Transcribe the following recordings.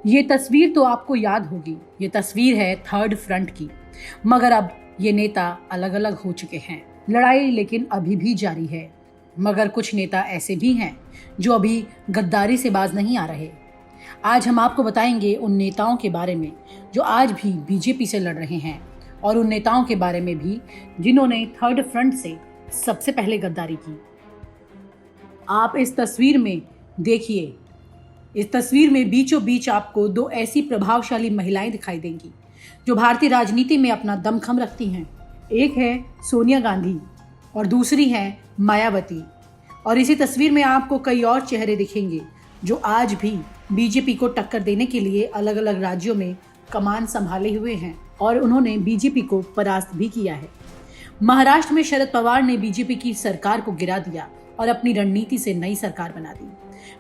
ये तस्वीर तो आपको याद होगी। ये तस्वीर है थर्ड फ्रंट की। मगर अब ये नेता अलग अलग हो चुके हैं। लड़ाई लेकिन अभी भी जारी है। मगर कुछ नेता ऐसे भी हैं जो अभी गद्दारी से बाज नहीं आ रहे। आज हम आपको बताएंगे उन नेताओं के बारे में जो आज भी बीजेपी से लड़ रहे हैं, और उन नेताओं के बारे में भी जिन्होंने थर्ड फ्रंट से सबसे पहले गद्दारी की। आप इस तस्वीर में देखिए। इस तस्वीर में बीचों बीच आपको दो ऐसी प्रभावशाली महिलाएं दिखाई देंगी जो भारतीय राजनीति में अपना दमखम रखती हैं। एक है सोनिया गांधी और दूसरी है मायावती। और इसी तस्वीर में आपको कई और चेहरे दिखेंगे जो आज भी बीजेपी को टक्कर देने के लिए अलग अलग राज्यों में कमान संभाले हुए हैं, और उन्होंने बीजेपी को परास्त भी किया है। महाराष्ट्र में शरद पवार ने बीजेपी की सरकार को गिरा दिया और अपनी रणनीति से नई सरकार बना दी।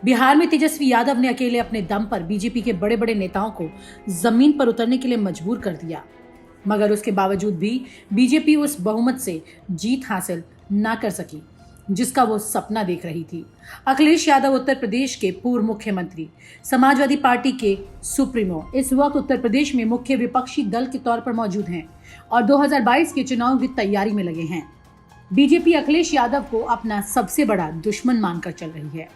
बिहार में तेजस्वी यादव ने अकेले अपने दम पर बीजेपी के बड़े बड़े नेताओं को जमीन पर उतरने के लिए मजबूर कर दिया। मगर उसके बावजूद भी बीजेपी उस बहुमत से जीत हासिल ना कर सकी जिसका वो सपना देख रही थी। अखिलेश यादव उत्तर प्रदेश के पूर्व मुख्यमंत्री, समाजवादी पार्टी के सुप्रीमो, इस वक्त उत्तर प्रदेश में मुख्य विपक्षी दल के तौर पर मौजूद हैं और 2022 के चुनाव की तैयारी में लगे हैं। बीजेपी अखिलेश यादव को अपना सबसे बड़ा दुश्मन मानकर चल रही है।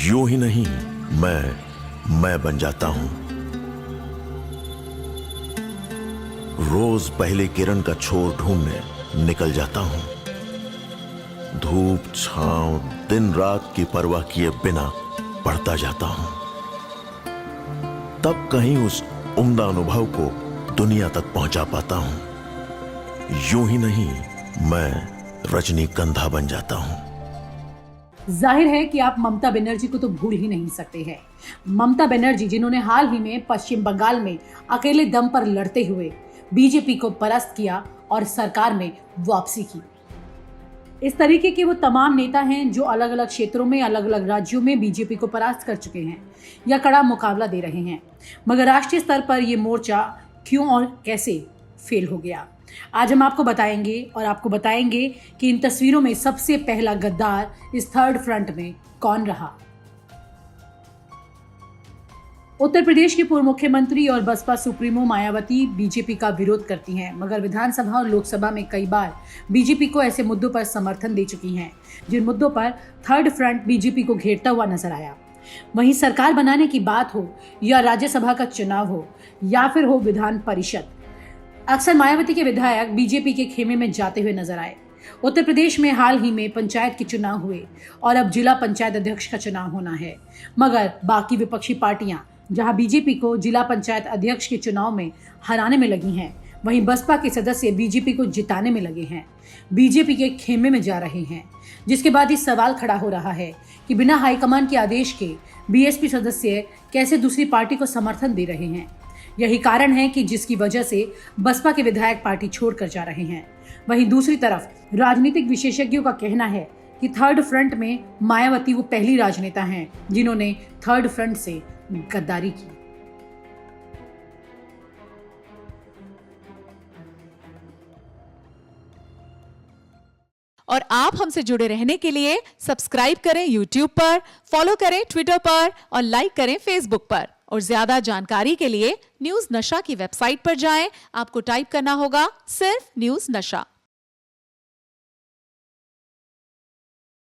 यूं ही नहीं, मैं बन जाता हूं। रोज पहले किरण का छोर ढूंढने निकल जाता हूं। धूप छांव दिन रात की परवाह किए बिना पढ़ता जाता हूं। तब कहीं उस उम्दा अनुभव को दुनिया तक पहुंचा पाता हूं। यूं ही नहीं, मैं रजनीगंधा बन जाता हूं। जाहिर है कि आप ममता बनर्जी को तो भूल ही नहीं सकते हैं। ममता बनर्जी जिन्होंने हाल ही में पश्चिम बंगाल में अकेले दम पर लड़ते हुए बीजेपी को परास्त किया और सरकार में वापसी की। इस तरीके के वो तमाम नेता हैं जो अलग अलग क्षेत्रों में अलग अलग राज्यों में बीजेपी को परास्त कर चुके हैं या कड़ा मुकाबला दे रहे हैं। मगर राष्ट्रीय स्तर पर ये मोर्चा क्यों और कैसे फेल हो गया, आज हम आपको बताएंगे कि इन तस्वीरों में सबसे पहला गद्दार इस थर्ड फ्रंट में कौन रहा। उत्तर प्रदेश की पूर्व मुख्यमंत्री और बसपा सुप्रीमो मायावती बीजेपी का विरोध करती हैं, मगर विधानसभा और लोकसभा में कई बार बीजेपी को ऐसे मुद्दों पर समर्थन दे चुकी हैं जिन मुद्दों पर थर्ड फ्रंट बीजेपी को घेरता हुआ नजर आया। वहीं सरकार बनाने की बात हो या राज्यसभा का चुनाव हो या फिर हो विधान परिषद, अक्सर मायावती के विधायक बीजेपी के खेमे में जाते हुए नजर आए। उत्तर प्रदेश में हाल ही में पंचायत के चुनाव हुए और अब जिला पंचायत अध्यक्ष का चुनाव होना है। मगर बाकी विपक्षी पार्टियां जहां बीजेपी को जिला पंचायत अध्यक्ष के चुनाव में हराने में लगी हैं, वहीं बसपा के सदस्य बीजेपी को जिताने में लगे हैं, बीजेपी के खेमे में जा रहे हैं। जिसके बाद ये सवाल खड़ा हो रहा है कि बिना हाईकमान के आदेश के बीएसपी सदस्य कैसे दूसरी पार्टी को समर्थन दे रहे हैं। यही कारण है कि जिसकी वजह से बसपा के विधायक पार्टी छोड़कर जा रहे हैं। वहीं दूसरी तरफ राजनीतिक विशेषज्ञों का कहना है कि थर्ड फ्रंट में मायावती वो पहली राजनेता हैं जिन्होंने थर्ड फ्रंट से गद्दारी की। और आप हमसे जुड़े रहने के लिए सब्सक्राइब करें YouTube पर, फॉलो करें ट्विटर पर और लाइक करें Facebook पर। और ज्यादा जानकारी के लिए न्यूज नशा की वेबसाइट पर जाएं। आपको टाइप करना होगा सिर्फ न्यूज नशा।